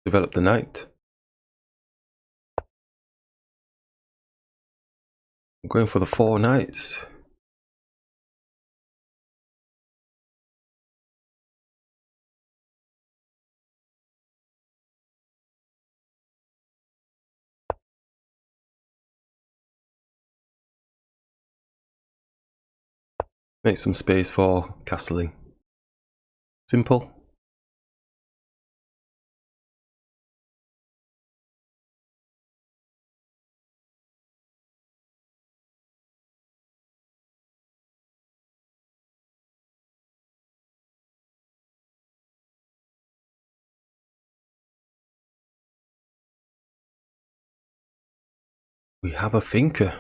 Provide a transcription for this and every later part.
develop the knight. I'm going for the 4 knights. Make some space for castling. Simple. We have a thinker.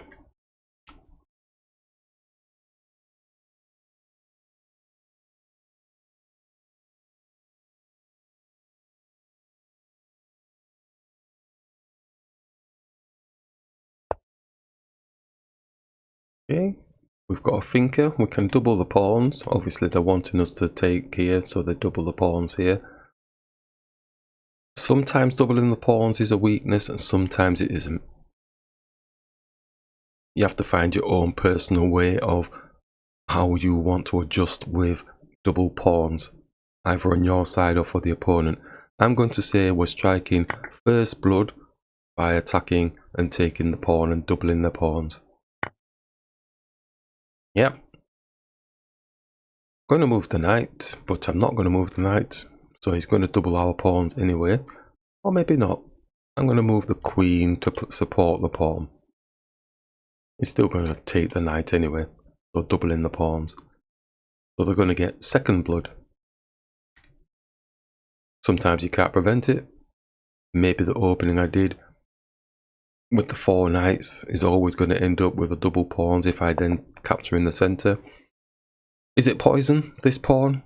Okay, we've got a thinker. We can double the pawns. Obviously they're wanting us to take here, so they double the pawns here. Sometimes doubling the pawns is a weakness and sometimes it isn't. You have to find your own personal way of how you want to adjust with double pawns, either on your side or for the opponent. I'm going to say we're striking first blood by attacking and taking the pawn and doubling the pawns. Yep. Going to move the knight, but I'm not going to move the knight, so he's going to double our pawns anyway. Or maybe not. I'm going to move the queen to support the pawn. He's still going to take the knight anyway, so doubling the pawns. So they're going to get second blood. Sometimes you can't prevent it. Maybe the opening I did with the 4 knights is always going to end up with a double pawns if I then capture in the centre. Is it poison, this pawn?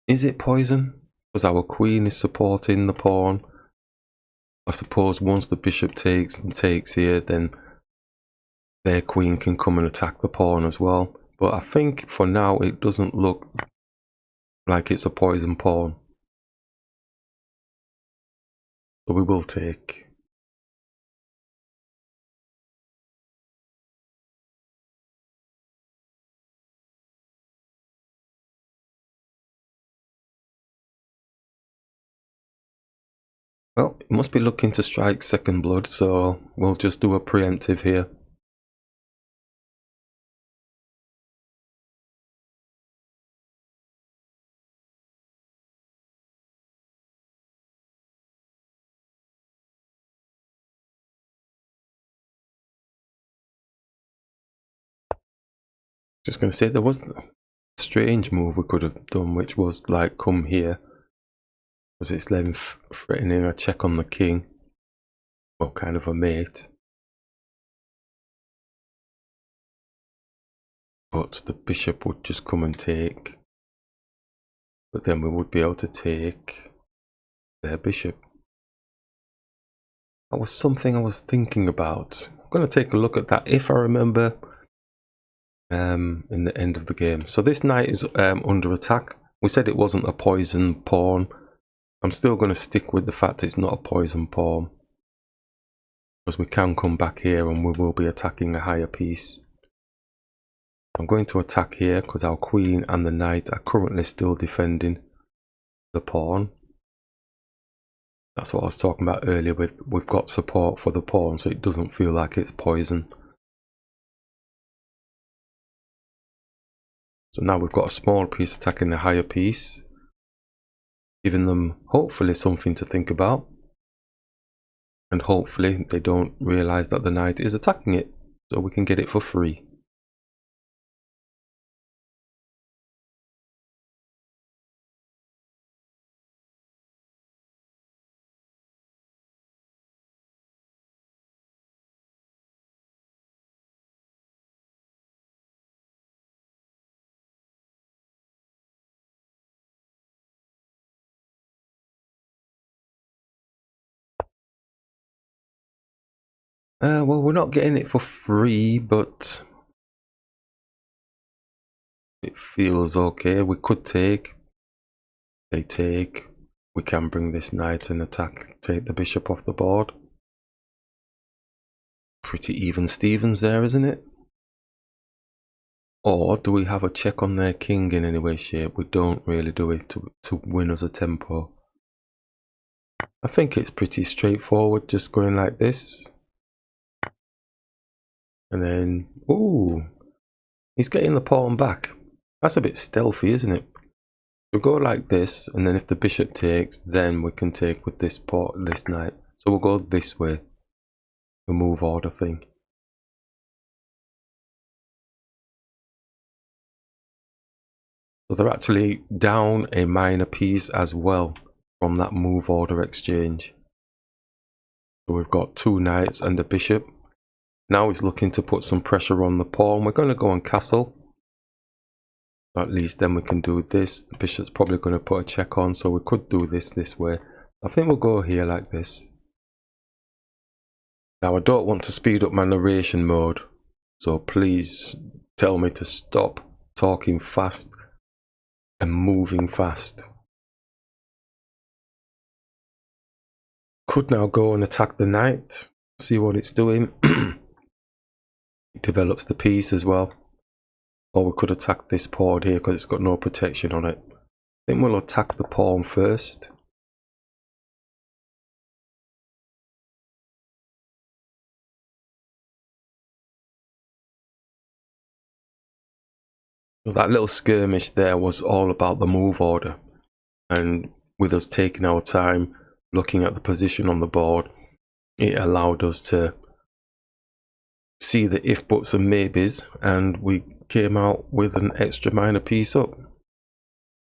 Is it poison? Because our queen is supporting the pawn. I suppose once the bishop takes here, then their queen can come and attack the pawn as well. But I think for now it doesn't look like it's a poison pawn. So we will take. Well, it must be looking to strike second blood, so we'll just do a preemptive here. Just going to say there was a strange move we could have done, which was like come here, because it's then threatening a check on the king. Well, kind of a mate. But the bishop would just come and take. But then we would be able to take their bishop. That was something I was thinking about. I'm going to take a look at that if I remember in the end of the game. So this knight is under attack. We said it wasn't a poison pawn. I'm still going to stick with the fact it's not a poison pawn, because we can come back here and we will be attacking a higher piece. I'm going to attack here because our queen and the knight are currently still defending the pawn. That's what I was talking about earlier with we've got support for the pawn, so it doesn't feel like it's poison. So now we've got a small piece attacking a higher piece, giving them hopefully something to think about. And hopefully they don't realise that the knight is attacking it, so we can get it for free. Well, we're not getting it for free, but it feels okay. We could take. They take. we can bring this knight and attack, take the bishop off the board. Pretty even Stevens there, isn't it? Or do we have a check on their king in any way, shape? We don't really, do it to win us a tempo. I think it's pretty straightforward, just going like this. And then, ooh, he's getting the pawn back. That's a bit stealthy, isn't it? We'll go like this, and then if the bishop takes, then we can take with this knight. So we'll go this way, the move order thing. So they're actually down a minor piece as well from that move order exchange. So we've got 2 knights and a bishop. Now he's looking to put some pressure on the pawn. We're going to go on castle. At least then we can do this. The bishop's probably going to put a check on, so we could do this way. I think we'll go here like this. Now I don't want to speed up my narration mode, so please tell me to stop talking fast and moving fast. Could now go and attack the knight, see what it's doing. It develops the piece as well. Or we could attack this pawn here because it's got no protection on it. I think we'll attack the pawn first. So that little skirmish there was all about the move order. And with us taking our time, looking at the position on the board, it allowed us to see the if, buts and maybes, and we came out with an extra minor piece up.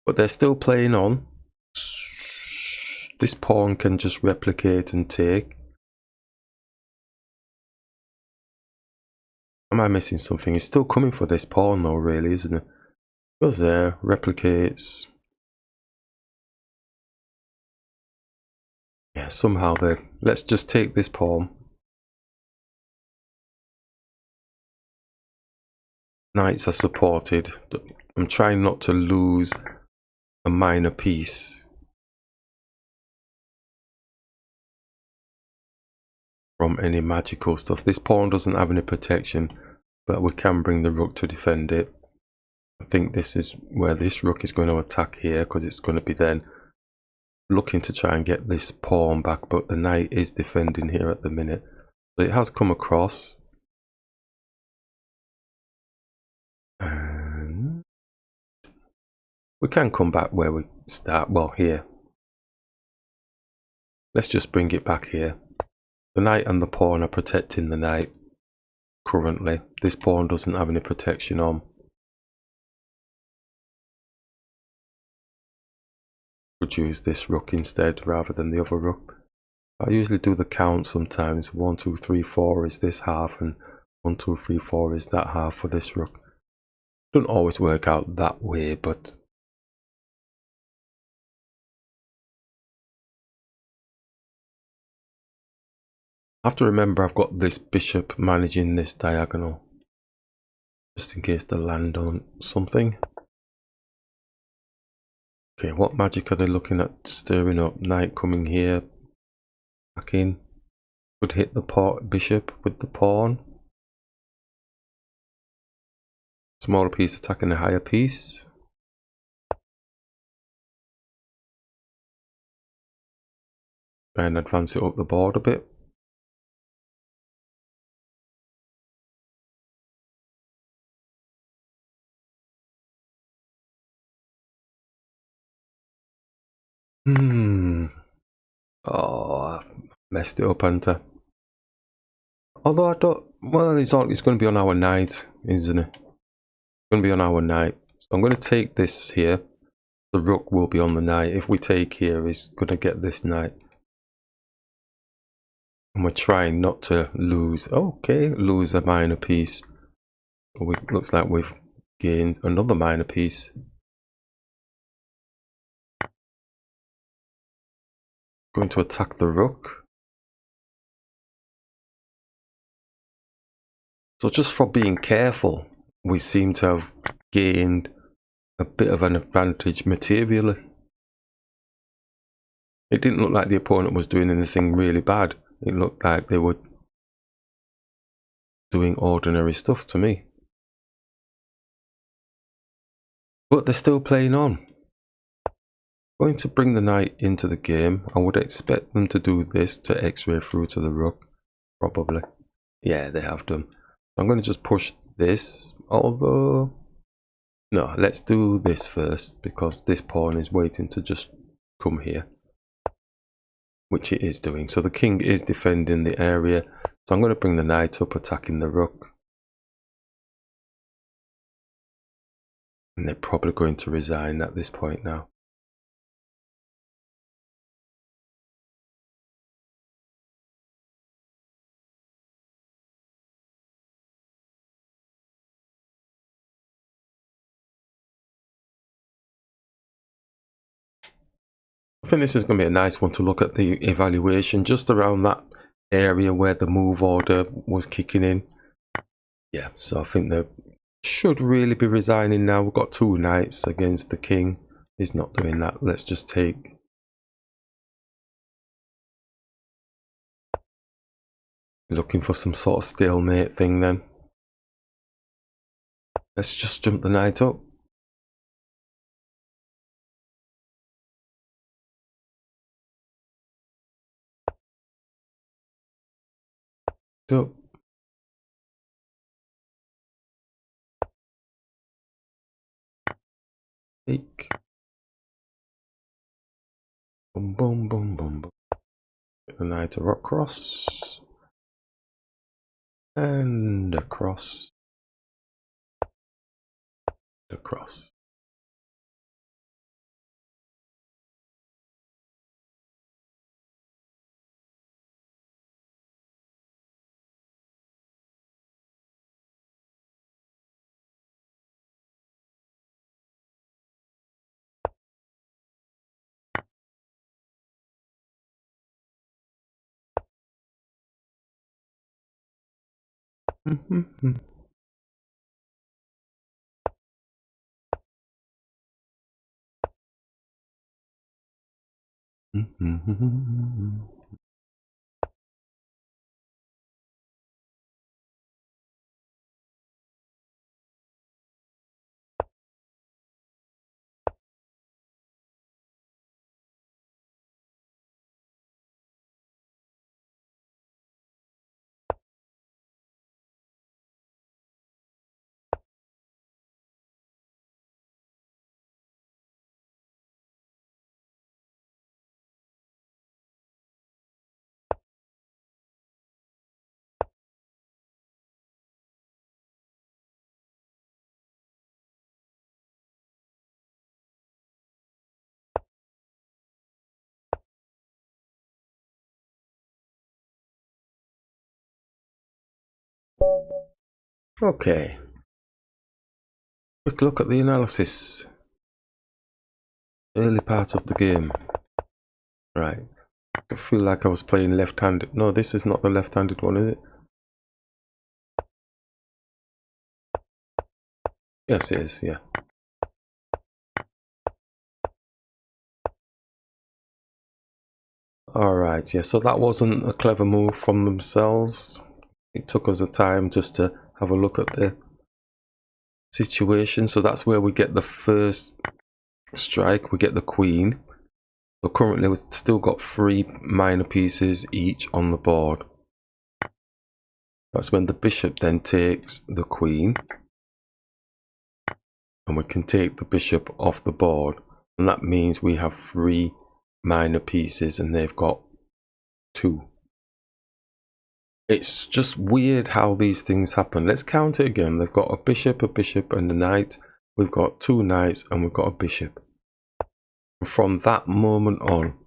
But they're still playing on. This pawn can just replicate and take. Am I missing something? He's still coming for this pawn though, really, isn't it? Goes there, replicates. Yeah, somehow there. Let's just take this pawn. Knights are supported. I'm trying not to lose a minor piece from any magical stuff. This pawn doesn't have any protection, but we can bring the rook to defend it. I think this is where this rook is going to attack here, because it's going to be then looking to try and get this pawn back, but the knight is defending here at the minute. So it has come across. And we can come back where we start. Well, here. Let's just bring it back here. The knight and the pawn are protecting the knight currently. This pawn doesn't have any protection on. Could use this rook instead rather than the other rook. I usually do the count sometimes. 1, 2, 3, 4 is this half, and 1, 2, 3, 4 is that half for this rook. Doesn't always work out that way, but I have to remember I've got this bishop managing this diagonal, just in case they land on something. Okay, what magic are they looking at stirring up? Knight coming here, back in. Could hit the bishop with the pawn. Smaller piece attacking a higher piece. Try and advance it up the board a bit. Oh, I've messed it up, haven't I? Although I don't. Well, it's going to be on our knight, isn't it? It's going to be on our knight. So I'm going to take this here. The rook will be on the knight. If we take here, he's going to get this knight. And we're trying not to lose. Okay, lose a minor piece. Looks like we've gained another minor piece. Going to attack the rook. So just for being careful, we seem to have gained a bit of an advantage materially. It didn't look like the opponent was doing anything really bad. It looked like they were doing ordinary stuff to me. But they're still playing on. Going to bring the knight into the game. I would expect them to do this to x-ray through to the rook. Probably. Yeah, they have done. I'm going to just push this, although... No, let's do this first, because this pawn is waiting to just come here. Which it is doing. So the king is defending the area. So I'm going to bring the knight up, attacking the rook. And they're probably going to resign at this point now. I think this is going to be a nice one to look at the evaluation just around that area where the move order was kicking in. Yeah, so I think they should really be resigning now. We've got two knights against the king. He's not doing that. Let's just take... Looking for some sort of stalemate thing then. Let's just jump the knight up. Up. Take. Boom, boom, boom, boom, boom. Get the knight to rock cross. And across. Across. Okay. Quick look at the analysis. Early part of the game. Right. I feel like I was playing left-handed. No, this is not the left-handed one, is it? Yes, it is, yeah. Alright, yeah, so that wasn't a clever move from themselves. It took us a time just to have a look at the situation. So that's where we get the first strike, we get the queen. So currently we've still got 3 minor pieces each on the board. That's when the bishop then takes the queen. And we can take the bishop off the board. And that means we have 3 minor pieces and they've got 2. It's just weird how these things happen. Let's count it again. They've got a bishop, and a knight. We've got 2 knights and we've got a bishop. From that moment on,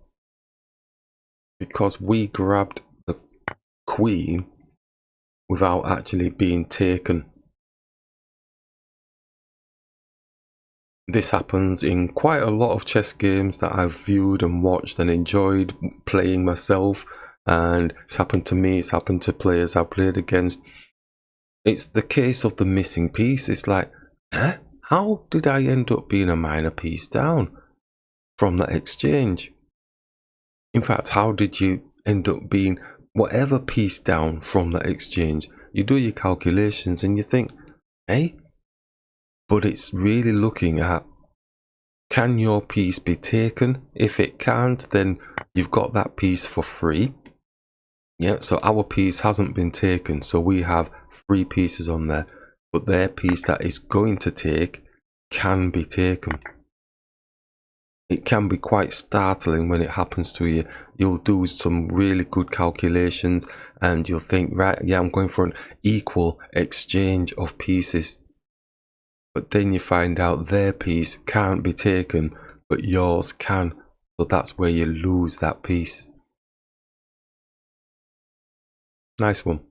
because we grabbed the queen without actually being taken. This happens in quite a lot of chess games that I've viewed and watched and enjoyed playing myself. And it's happened to me, it's happened to players I've played against. It's the case of the missing piece. It's like, huh? How did I end up being a minor piece down from that exchange? In fact, how did you end up being whatever piece down from that exchange? You do your calculations and you think, hey, but it's really looking at, can your piece be taken? If it can't, then you've got that piece for free. Yeah, so our piece hasn't been taken, so we have 3 pieces on there, but their piece that is going to take can be taken. It can be quite startling when it happens to you. You'll do some really good calculations and you'll think, right, yeah, I'm going for an equal exchange of pieces. But then you find out their piece can't be taken, but yours can. So that's where you lose that piece. Nice one.